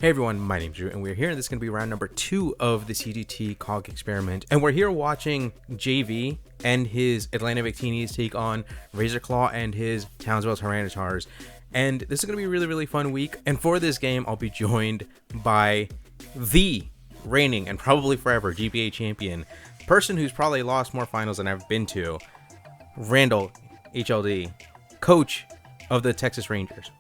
Hey everyone, my name's Rewt, and we're here, and this is going to be round number 2 of the CGT COG Experiment. And we're here watching Jayvee and his Atlanta Victinis take on RazorrClawww and his Townsville Tyranitars. And this is going to be a really, really fun week. And for this game, I'll be joined by the reigning and probably forever GBA champion, person who's probably lost more finals than I've been to, Randall, HLD, coach of the Texas Rangers.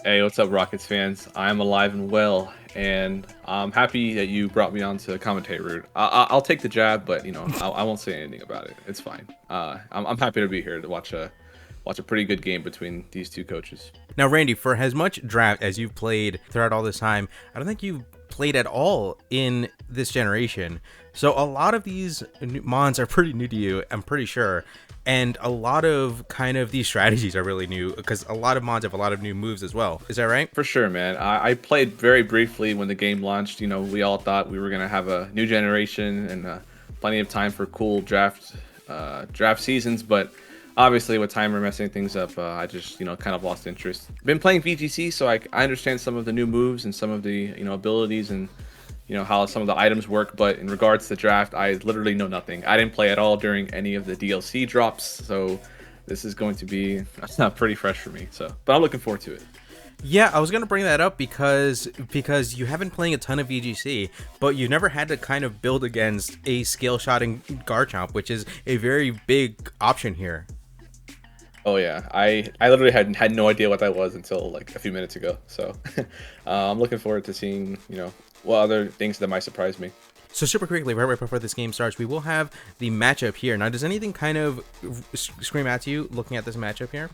Hey, what's up, Rockets fans? I'm alive and well, and I'm happy that you brought me on to commentate, Rewt. I'll take the jab, but you know, I won't say anything about it. It's fine. I'm happy to be here to watch a pretty good game between these two coaches. Now, Randy, for as much draft as you've played throughout all this time, I don't think you've played at all in this generation. So a lot of these mons are pretty new to you, I'm pretty sure. And a lot of kind of these strategies are really new because a lot of mods have a lot of new moves as well. Is that right? For sure, man. I played very briefly when the game launched. You know, we all thought we were going to have a new generation and plenty of time for cool draft seasons. But obviously with timer messing things up, I just, kind of lost interest. Been playing VGC, so I understand some of the new moves and some of the, abilities and how some of the items work, but in regards to draft, I literally know nothing. I didn't play at all during any of the DLC drops, so this is going to be pretty fresh for me. But I'm looking forward to it. Yeah, I was gonna bring that up because you haven't playing a ton of VGC, but you've never had to kind of build against a scale shotting Garchomp, which is a very big option here. Oh yeah, I literally had no idea what that was until like a few minutes ago. So I'm looking forward to seeing what other things that might surprise me. So super quickly, right before this game starts, we will have the matchup here. Now, does anything kind of scream out to you looking at this matchup here?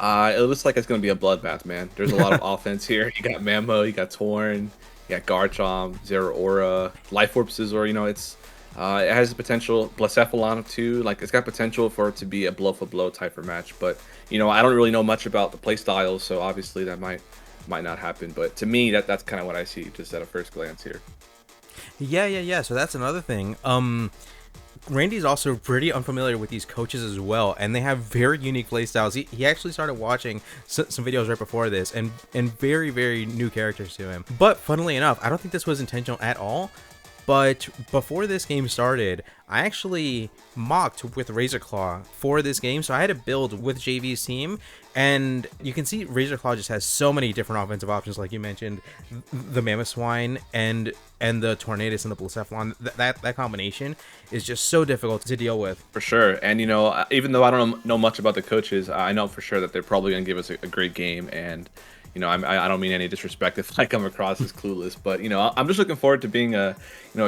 It looks like it's going to be a bloodbath, man. There's a lot of offense here. You got Mammo, you got Torn, you got Garchomp, Zeraora, Life Orb Scizor. It has the potential, Blacephalon too. Like, it's got potential for it to be a blow for blow type of match. But I don't really know much about the play styles, so obviously that might not happen. But to me, that's kind of what I see just at a first glance here. Yeah. So that's another thing. Randy's also pretty unfamiliar with these coaches as well, and they have very unique playstyles. He actually started watching some videos right before this, and very, very new characters to him. But funnily enough, I don't think this was intentional at all. But before this game started, I actually mocked with RazorrClawww for this game, so I had to build with Jayvee's team, and you can see RazorrClawww just has so many different offensive options, like you mentioned, the Mamoswine and the Tornadus and the Blacephalon. That combination is just so difficult to deal with. For sure, and even though I don't know much about the coaches, I know for sure that they're probably going to give us a great game, and I don't mean any disrespect if I come across as clueless, but I'm just looking forward to being a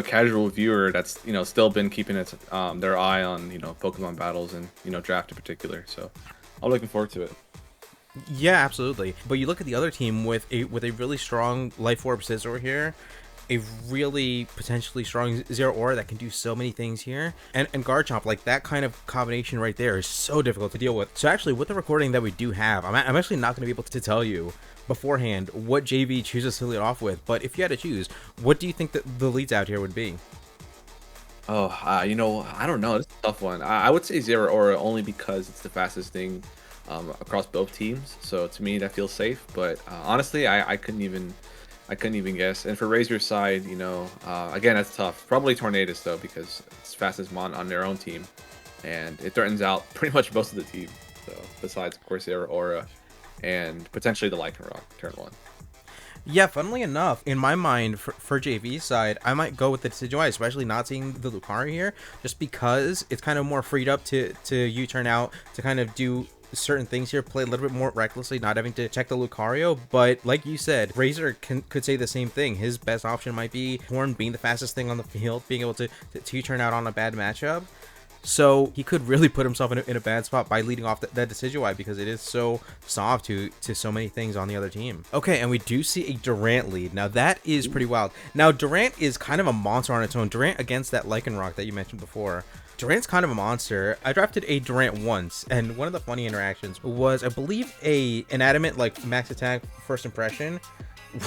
casual viewer that's still been keeping their eye on Pokemon battles and draft in particular. So I'm looking forward to it. Yeah, absolutely. But you look at the other team with a really strong Life Orb Scizor here, a really potentially strong Zeraora that can do so many things here, and Garchomp. Like, that kind of combination right there is so difficult to deal with. So actually, with the recording that we do have, I'm actually not going to be able to tell you beforehand what Jayvee chooses to lead off with. But if you had to choose, what do you think that the leads out here would be? Oh, I don't know. It's a tough one. I would say Zeraora only because it's the fastest thing across both teams. So to me, that feels safe. But honestly, I couldn't even guess. And for Razor's side, again, that's tough. Probably Tornadus though, because it's fastest mon on their own team, and it threatens out pretty much most of the team. So besides, of course, Zeraora and potentially the Lycanroc turn 1. Yeah, funnily enough, in my mind, for Jayvee's side, I might go with the Decidueye, especially not seeing the Lucario here, just because it's kind of more freed up to U-turn out, to kind of do certain things here, play a little bit more recklessly, not having to check the Lucario. But like you said, Razor could say the same thing. His best option might be Horn being the fastest thing on the field, being able to U-turn out on a bad matchup. So he could really put himself in a bad spot by leading off that Decidueye, because it is so soft to so many things on the other team. Okay, and we do see a Durant lead. Now that is pretty wild. Now Durant is kind of a monster on its own. Durant against that Lycanroc that you mentioned before. Durant's kind of a monster. I drafted a Durant once, and one of the funny interactions was, I believe, an adamant like max attack first impression.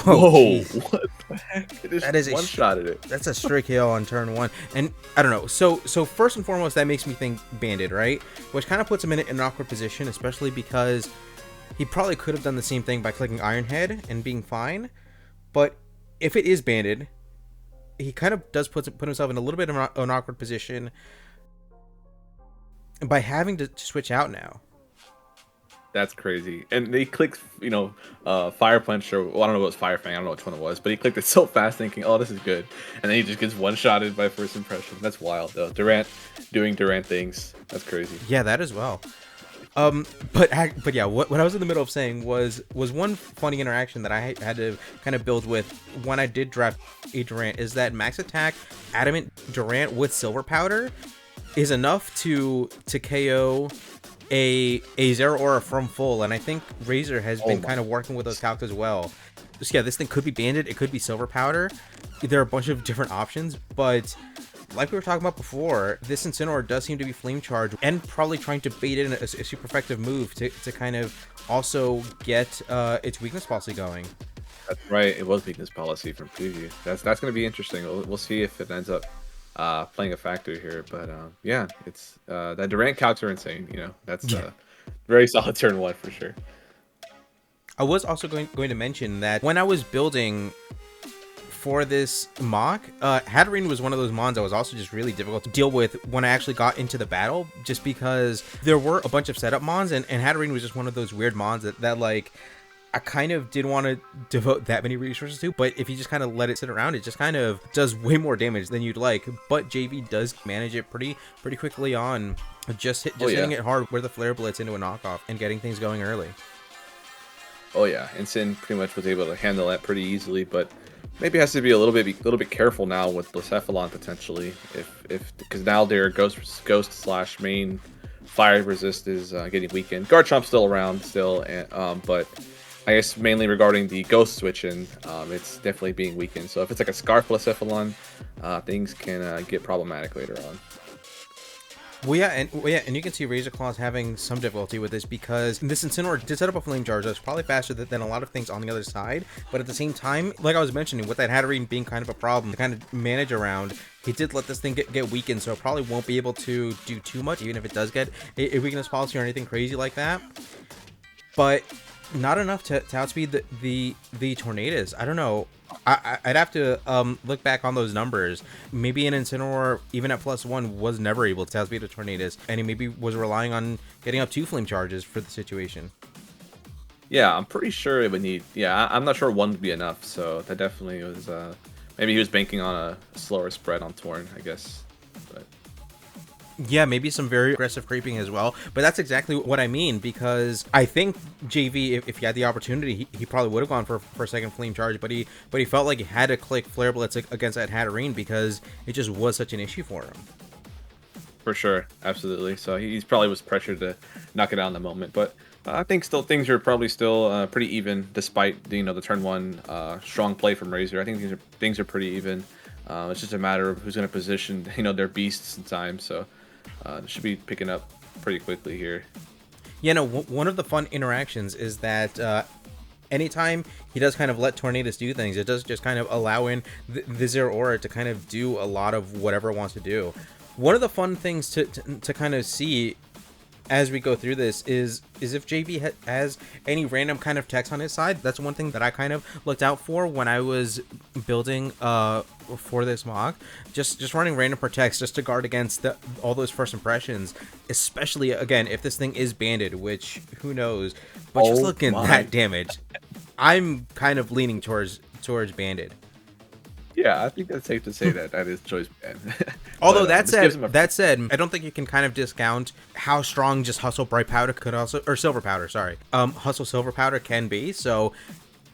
Whoa, what the heck? That is one shot at it. That's a straight KO on turn 1. And I don't know. So first and foremost, that makes me think Banded, right? Which kind of puts him in an awkward position, especially because he probably could have done the same thing by clicking Iron Head and being fine. But if it is banded, he kind of does put himself in a little bit of an awkward position by having to switch out now. That's crazy. And he clicked, Fire Punch, or well, I don't know what was Fire Fang, I don't know which one it was, but he clicked it so fast thinking, oh, this is good. And then he just gets one-shotted by first impression. That's wild, though. Durant doing Durant things. That's crazy. Yeah, that as well. But yeah, what I was in the middle of saying was one funny interaction that I had to kind of build with when I did draft a Durant is that max attack Adamant Durant with Silver Powder is enough to KO a Zero Aura from full, and I think Razor has been kind of working with those calcs as well. Just yeah, this thing could be banded, it could be Silver Powder. There are a bunch of different options, but like we were talking about before, this Incineroar does seem to be Flame Charge and probably trying to bait in a super effective move to kind of also get its weakness policy going. That's right, it was weakness policy from preview. That's going to be interesting. We'll see if it ends up playing a factor here, but yeah, it's that Durant calcs are insane. That's very solid turn one for sure. I was also going to mention that when I was building for this mock, Hatterene was one of those mons that was also just really difficult to deal with when I actually got into the battle, just because there were a bunch of setup mons, and Hatterene was just one of those weird mons that like I kind of didn't want to devote that many resources to, but if you just kind of let it sit around, it just kind of does way more damage than you'd like. But Jayvee does manage it pretty quickly on just hitting it hard with the Flare Blitz into a knockoff and getting things going early. Oh yeah, Ensign pretty much was able to handle that pretty easily, but maybe has to be a little bit careful now with Blacephalon potentially, because now their ghost slash main fire resist is getting weakened. Garchomp's still around still, but I guess mainly regarding the ghost switching, it's definitely being weakened. So if it's like a Scarf Blacephalon, things can get problematic later on. Well, yeah, and you can see RazorrClawww having some difficulty with this because this Incineroar did set up a Flame Charge that's probably faster than a lot of things on the other side. But at the same time, like I was mentioning, with that Hatterene being kind of a problem to kind of manage around, he did let this thing get weakened, so it probably won't be able to do too much, even if it does get a weakness policy or anything crazy like that. But not enough to outspeed the Tornadus. I don't know. I'd have to look back on those numbers. Maybe an Incineroar, even at +1, was never able to outspeed a Tornadus, and he maybe was relying on getting up 2 Flame Charges for the situation. Yeah, I'm pretty sure it would need... Yeah, I'm not sure 1 would be enough, so that definitely was... maybe he was banking on a slower spread on Torn, I guess. But yeah, maybe some very aggressive creeping as well, but that's exactly what I mean, because I think Jayvee, if he had the opportunity, he probably would have gone for a second Flame Charge, but he felt like he had to click Flare Blitz against that Hatterene because it just was such an issue for him. For sure, absolutely. So he's probably was pressured to knock it out in the moment, but I think still things are probably still pretty even, despite the turn 1 strong play from Razor. I think things are pretty even. It's just a matter of who's going to position their beasts in time. So should be picking up pretty quickly here. Yeah, no, one of the fun interactions is that anytime he does kind of let Tornadus do things, it does just kind of allow in the Zero Aura to kind of do a lot of whatever it wants to do. One of the fun things to kind of see as we go through this is if Jayvee has any random kind of text on his side. That's one thing that I kind of looked out for when I was building for this mock. Just running random protects just to guard against all those first impressions, especially again if this thing is banded, which who knows. But just looking at that damage, I'm kind of leaning towards banded. Yeah, I think that's safe to say that is choice band. Although that said, I don't think you can kind of discount how strong just Hustle Bright Powder could also, or Silver Powder, sorry, Hustle Silver Powder can be. So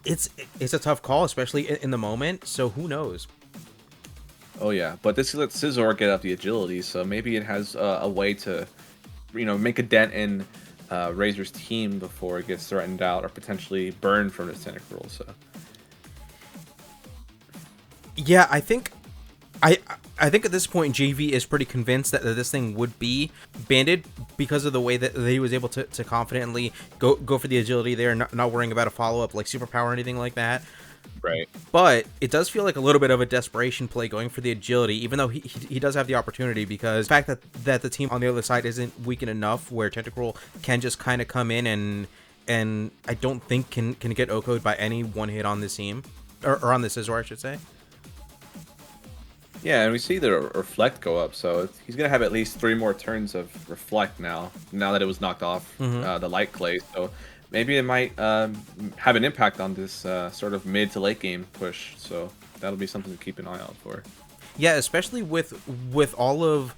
it's a tough call, especially in the moment. So who knows? Oh yeah, but this lets Scizor get up the agility, so maybe it has a way to, make a dent in Razor's team before it gets threatened out or potentially burned from its tentacruel. So. Yeah, I think at this point Jayvee is pretty convinced that this thing would be banded because of the way that he was able to confidently go for the agility there, not worrying about a follow-up like superpower or anything like that. Right. But it does feel like a little bit of a desperation play going for the agility, even though he does have the opportunity, because the fact that the team on the other side isn't weakened enough where Tentacruel can just kind of come in and I don't think can get OHKO'd by any one hit on this team. or on the Scizor, I should say. Yeah, and we see the reflect go up, so he's gonna have at least 3 more turns of reflect now that it was knocked off the light clay. So maybe it might have an impact on this sort of mid to late game push. So that'll be something to keep an eye out for. Yeah, especially with all of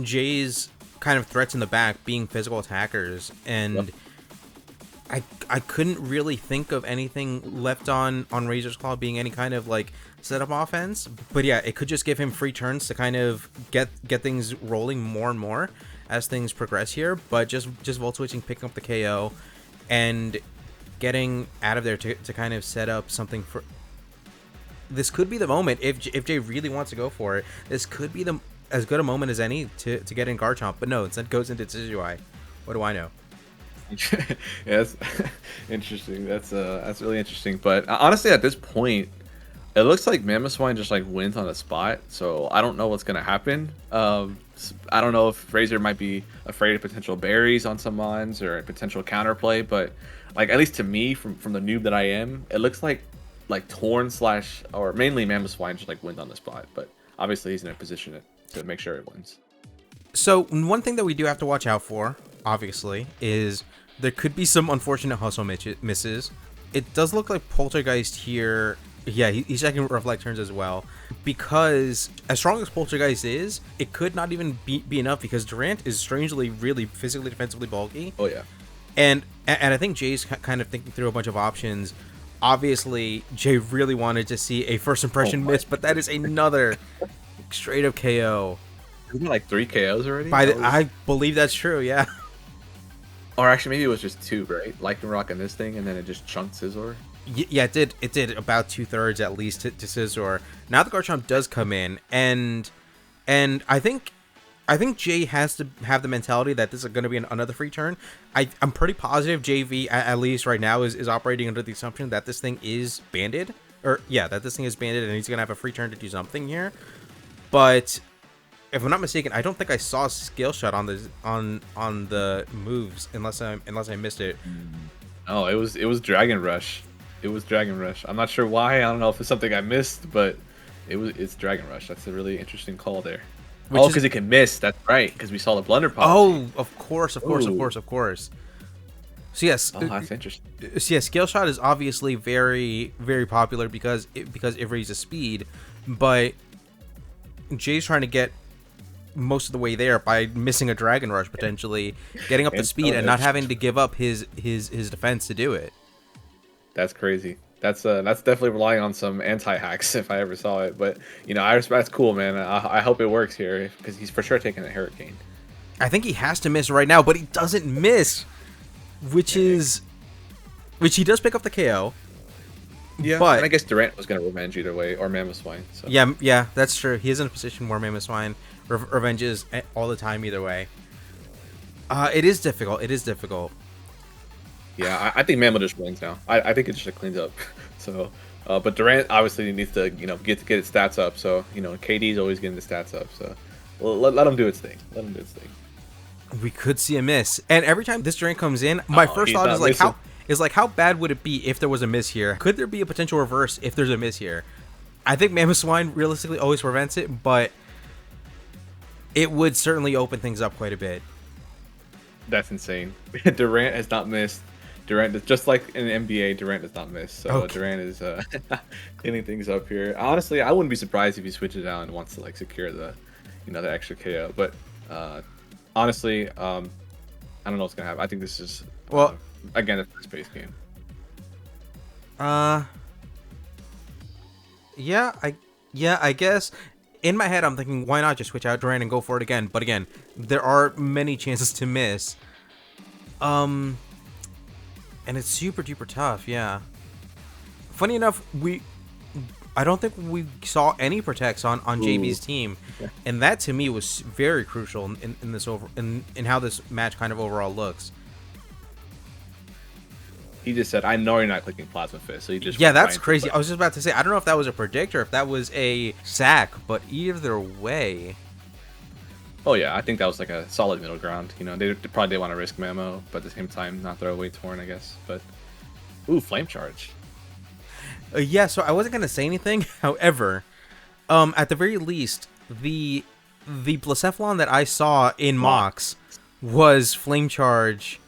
Jay's kind of threats in the back being physical attackers, and I couldn't really think of anything left on Razor's Claw being any kind of like setup offense. But yeah, it could just give him free turns to kind of get things rolling more and more as things progress here. But just Volt Switching, picking up the KO, and getting out of there to kind of set up something for. This could be the moment if Jay really wants to go for it. This could be as good a moment as any to get in Garchomp. But no, instead goes into Decidueye. What do I know? Yeah, that's interesting. That's really interesting. But honestly, at this point, it looks like Mamoswine just like wins on the spot. So I don't know what's gonna happen. I don't know if Razor might be afraid of potential berries on some mons or a potential counterplay. But like at least to me, from the noob that I am, it looks like Torn / or mainly Mamoswine just like wins on the spot. But obviously he's in a position to make sure it wins. So one thing that we do have to watch out for, obviously, is there could be some unfortunate hustle misses. It does look like Poltergeist here. Yeah, he's checking reflect turns as well. Because as strong as Poltergeist is, it could not even be enough because Durant is strangely really physically defensively bulky. Oh yeah. And I think Jay's kind of thinking through a bunch of options. Obviously, Jay really wanted to see a first impression miss, but that is another straight up KO. Isn't it like 3 KOs already? I believe that's true, yeah. Or actually, maybe it was just 2, right? Lycanroc and this thing, and then it just chunked Scizor. Yeah, it did about 2/3 at least to Scizor. Now the Garchomp does come in, and I think Jay has to have the mentality that this is going to be another free turn. I'm pretty positive Jayvee, at least right now, is operating under the assumption that this thing is banded. Or, yeah, that this thing is banded, and he's going to have a free turn to do something here. But if I'm not mistaken, I don't think I saw Scale Shot on the moves unless I missed it. Oh, it was Dragon Rush. It was Dragon Rush. I'm not sure why. I don't know if it's something I missed, but it's Dragon Rush. That's a really interesting call there. Because it can miss. That's right. Because we saw the Blunder Pop. Oh, of course. So yes, that's interesting. So yeah, Scale Shot is obviously very, very popular because it raises speed, but Jay's trying to get most of the way there by missing a Dragon Rush, potentially getting up the speed and not having to give up his defense to do it. That's crazy. That's definitely relying on some anti-hacks if I ever saw it. But you know, I respect. That's cool, man. I hope it works here because he's for sure taking a Hurricane. I think he has to miss right now, but he doesn't miss, which he does pick up the KO. Yeah, but and I guess Durant was going to revenge either way, or Mamoswine. So. Yeah, that's true. He is in a position where Mamoswine revenges all the time either way. It is difficult. Yeah, I think Mamo just wins now. I think it just cleans up. So, but Durant obviously needs to get its stats up. So KD's always getting the stats up. So let him do its thing. We could see a miss, and every time this Durant comes in, my first thought is how bad would it be if there was a miss here? Could there be a potential reverse if there's a miss here? I think Mamoswine realistically always prevents it, but it would certainly open things up quite a bit. That's insane. Durant has not missed. Durant is just like in the NBA. Durant does not miss. So okay. Durant is cleaning things up here. Honestly, I wouldn't be surprised if he switches out and wants to secure the the extra KO. But honestly, I don't know what's gonna happen. I think this is again a fast-paced game. I guess in my head I'm thinking, why not just switch out Durant and go for it again? But again, there are many chances to miss. And it's super duper tough, yeah. Funny enough, I don't think we saw any protects on Jayvee's team, and that to me was very crucial in how this match kind of overall looks. He just said, "I know you're not clicking Plasma Fist," so he just that's crazy. I was just about to say, I don't know if that was a predictor, if that was a sack, but either way. Oh yeah, I think that was a solid middle ground. They probably didn't want to risk Mamo, but at the same time, not throw away Torn, I guess. But Flame Charge. Yeah, so I wasn't gonna say anything. However, at the very least, the Blacephalon that I saw in Wow. mocks was Flame Charge,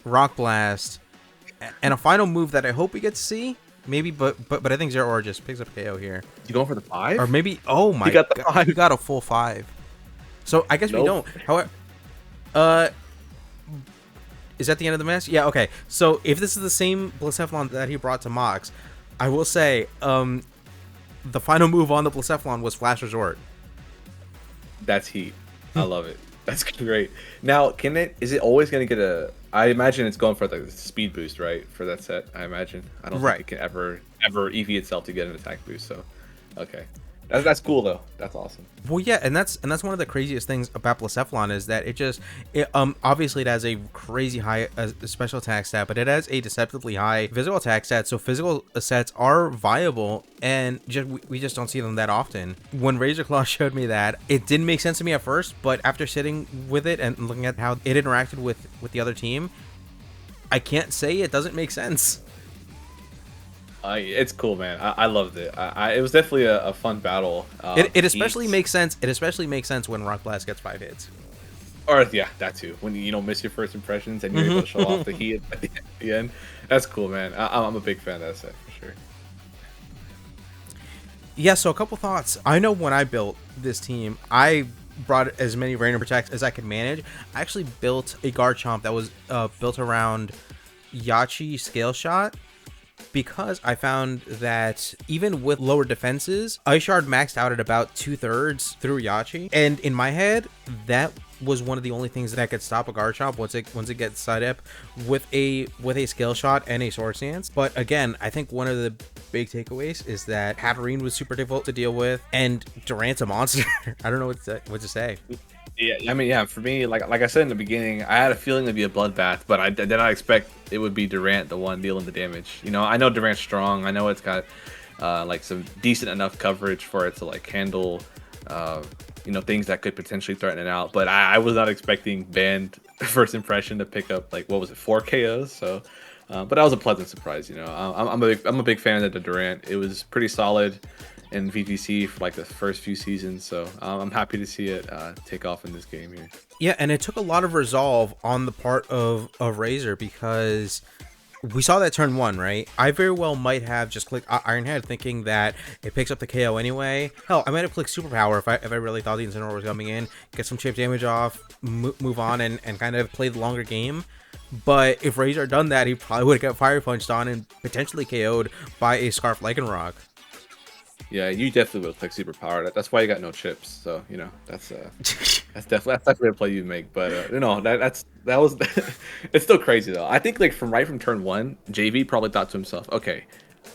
Rock Blast, and a final move that I hope we get to see. Maybe, but I think Zero just picks up KO here, You going for the or 5? maybe. Oh He my got the god, 5. he got a full 5. So I guess we Nope. don't. However, uh, is that the end of the mess? Yeah. Okay. So if this is the same Blacephalon that he brought to mocks, I will say, the final move on the Blacephalon was Flash Resort. That's heat. I love it. That's great. Now, is it always going to get a... I imagine it's going for the speed boost, right? For that set, I imagine. I don't Right. think it can ever EV itself to get an attack boost, so... Okay. That's cool, though. That's awesome. Well, yeah, and that's one of the craziest things about Blacephalon is that obviously it has a crazy high special attack stat, but it has a deceptively high physical attack stat. So physical sets are viable, and we just don't see them that often. When RazorrClaw showed me that, it didn't make sense to me at first, but after sitting with it and looking at how it interacted with the other team, I can't say it doesn't make sense. It's cool, man. I loved it. It was definitely a fun battle. It especially makes sense. It especially makes sense when Rock Blast gets 5 hits. Or yeah, that too. When you don't miss your first impressions and you're able to show off the heat at the end. That's cool, man. I'm a big fan of that set for sure. Yeah, so a couple thoughts. I know when I built this team, I brought as many random protects as I could manage. I actually built a Garchomp that was built around Yachi Scale Shot, because I found that even with lower defenses, Ice Shard maxed out at about 2/3 through Yachi, and in my head, that was one of the only things that could stop a Garchomp once it gets side up with a Scale Shot and a Sword Stance. But again, I think one of the big takeaways is that Hatterene was super difficult to deal with, and Durant's a monster. I don't know what to say. Yeah, I mean, yeah, for me, like I said in the beginning, I had a feeling it'd be a bloodbath, but I did not expect it would be Durant the one dealing the damage. You know, I know Durant's strong. I know it's got like some decent enough coverage for it to like handle things that could potentially threaten it out. But I was not expecting Band first impression to pick up like, what was it, 4 KOs? So, but that was a pleasant surprise. You know, I'm a big fan of the Durant. It was pretty solid in VGC for like the first few seasons, so I'm happy to see it take off in this game here. Yeah, and it took a lot of resolve on the part of Razor, because we saw that turn 1, right? I very well might have just clicked Iron Head thinking that it picks up the KO anyway. Hell, I might have clicked Superpower if I really thought the Incineroar was coming in, get some chip damage off, move on, and kind of play the longer game. But if Razor had done that, he probably would have got Fire Punched on and potentially KO'd by a Scarf Lycanroc. Yeah, you definitely would click Superpower. That's why you got no chips. So you know that's definitely a play you make. But that was it's still crazy though. I think like right from turn 1, Jayvee probably thought to himself, okay,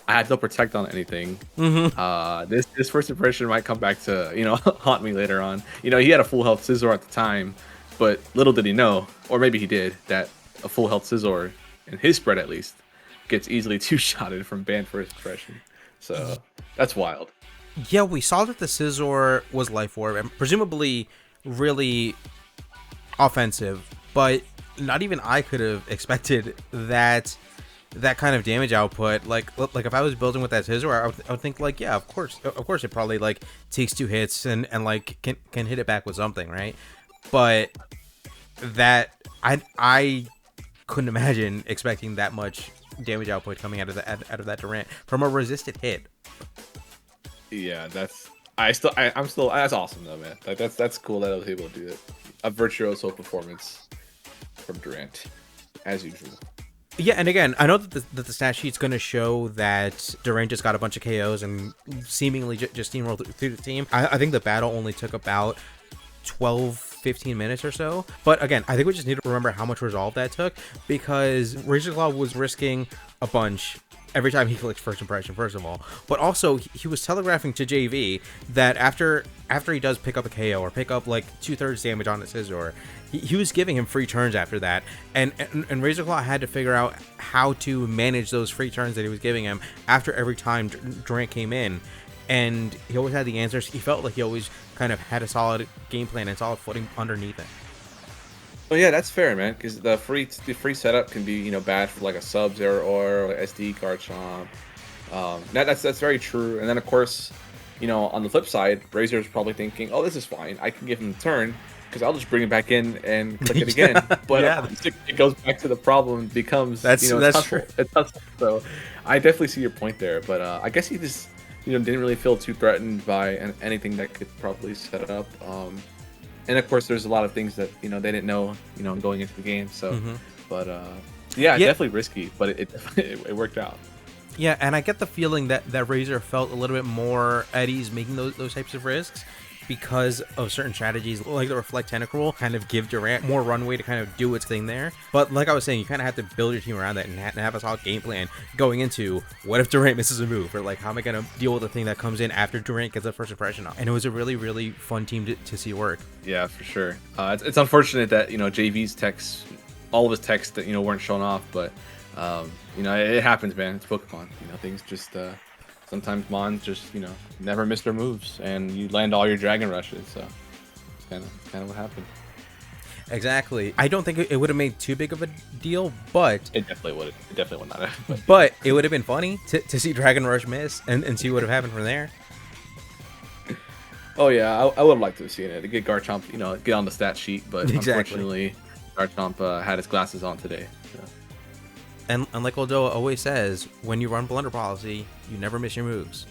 I had no protect on anything. This first impression might come back to haunt me later on. You know, he had a full health Scizor at the time, but little did he know, or maybe he did, that a full health Scizor, in his spread at least, gets easily two-shotted from Band first impression. So that's wild. Yeah, we saw that the Scizor was Life Orb, and presumably really offensive, but not even I could have expected that kind of damage output. Like if I was building with that Scizor, I would think like, yeah, of course it probably like takes 2 hits and like can hit it back with something, right? But that I couldn't imagine expecting that much damage output coming out of that Durant from a resisted hit. Yeah, I'm still that's awesome though, man. Like that's cool that I was able to do it. A virtuoso performance from Durant, as usual. Yeah, and again, I know that the stat sheet's going to show that Durant just got a bunch of KOs and seemingly just steamrolled through the team. I think the battle only took about 12-15 minutes or so, but again, I think we just need to remember how much resolve that took, because RazorrClaw was risking a bunch every time he clicked first impression, first of all, but also he was telegraphing to Jayvee that after he does pick up a KO or pick up like 2/3 damage on the Scizor, he was giving him free turns after that, and RazorrClaw had to figure out how to manage those free turns that he was giving him after every time Durant came in. And he always had the answers. He felt like he always kind of had a solid game plan and solid footing underneath it. Well, yeah, that's fair, man. Because the free setup can be bad for like a Sub-Zero or like SD Garchomp. That's very true. And then of course, you know, on the flip side, Razor is probably thinking, oh, this is fine. I can give him the turn because I'll just bring it back in and click it again. But Yeah, it goes back to the problem becomes, that's you know, that's true. It's tussle. So I definitely see your point there. But I guess he just, you know, didn't really feel too threatened by anything that could probably set it up. And of course, there's a lot of things that, you know, they didn't know, you know, going into the game. So, but yeah, definitely risky, but it worked out. Yeah, and I get the feeling that Razor felt a little bit more at ease making those types of risks because of certain strategies like the Reflect Tentacle kind of give Durant more runway to kind of do its thing there. But like I was saying, you kind of have to build your team around that and have a solid game plan going into what if Durant misses a move, or like how am I going to deal with the thing that comes in after Durant gets a first impression on. And it was a really, really fun team to see work. Yeah, for sure. It's unfortunate that, you know, Jayvee's texts, all of his texts that, you know, weren't shown off, but you know, it happens, man. It's Pokemon. You know, things just sometimes Mons just, you know, never miss their moves, and you land all your Dragon Rushes. So it's kind of what happened. Exactly. I don't think it would have made too big of a deal, but It definitely would. It definitely would not have. but it would have been funny to see Dragon Rush miss and see what would have happened from there. Oh yeah, I would have liked to have seen it. To get Garchomp, you know, get on the stat sheet, but Exactly. unfortunately, Garchomp had his glasses on today. So. And like Oldoa always says, when you run Blunder Policy, you never miss your moves.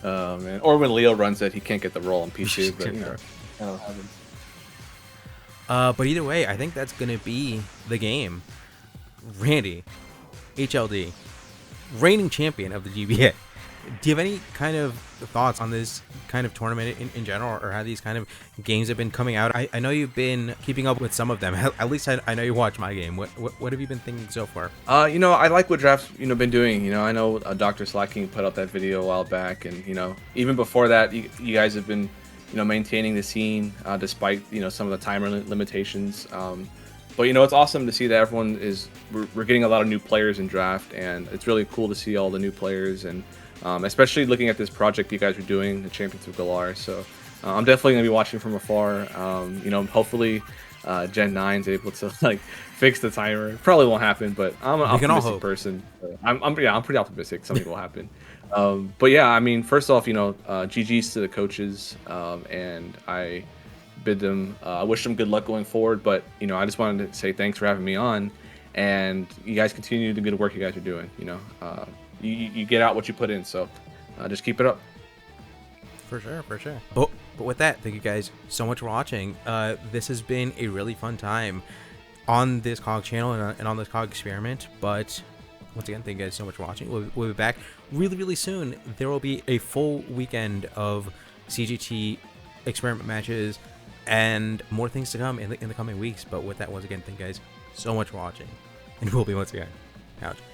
Oh man, or when Leo runs it, he can't get the roll on P2, but you know, kind of happens. But either way, I think that's gonna be the game. Randy, HLD, reigning champion of the GBA. Do you have any kind of thoughts on this kind of tournament in general, or how these kind of games have been coming out? I know you've been keeping up with some of them. At least I know you watch my game. What have you been thinking so far? You know, I like what Draft's, you know, been doing. You know, I know Dr. Slacking put out that video a while back, and you know, even before that, you guys have been, you know, maintaining the scene despite, you know, some of the timer limitations. But you know, it's awesome to see that everyone is we're getting a lot of new players in Draft, and it's really cool to see all the new players, and especially looking at this project you guys are doing, the Champions of Galar. So I'm definitely gonna be watching from afar. You know, hopefully Gen 9's able to like fix the timer. Probably won't happen, but I'm an optimistic person. So I'm pretty optimistic something will happen. But yeah, I mean, first off, you know, GG's to the coaches, and I bid them. I wish them good luck going forward. But you know, I just wanted to say thanks for having me on, and you guys continue the good work you guys are doing. You know, you get out what you put in, so just keep it up. For sure, for sure. But with that, thank you guys so much for watching. This has been a really fun time on this COG channel and on this COG experiment. But once again, thank you guys so much for watching. We'll be back really, really soon. There will be a full weekend of CGT experiment matches and more things to come in the coming weeks. But with that, once again, thank you guys so much for watching, and we'll be once again out.